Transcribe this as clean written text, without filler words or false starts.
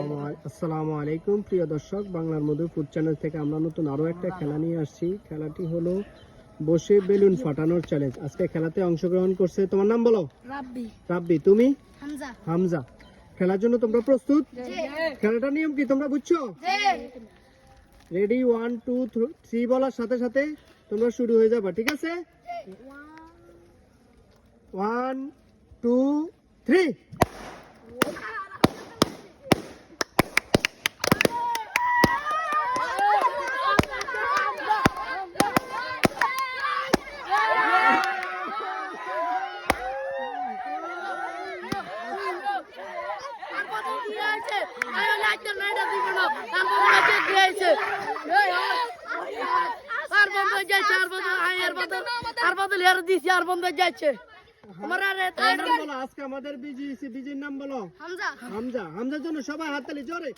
আসসালামু আলাইকুম প্রিয় দর্শক, বাংলার মধু ফুড চ্যানেল থেকে আমরা নতুন আরো একটা খেলা নিয়ে আসছি। খেলাটি হলো বসে বেলুন ফাটানোর চ্যালেঞ্জ। আজকে খেলাতে অংশগ্রহণ করছে, তোমার নাম বলো? রাব্বি। রাব্বি। তুমি? হামজা। হামজা। খেলার জন্য তোমরা প্রস্তুত? খেলাটার নিয়ম কি তোমরা বুঝছো? রেডি? 1 2 3 বলার সাথে সাথে তোমরা শুরু হয়ে যাবে, ঠিক আছে? 1 2 3। আজকে আমাদের বিজির নাম বলো? হামজা। হামজা। হামজার জন্য সবাই হাততালি জোরে।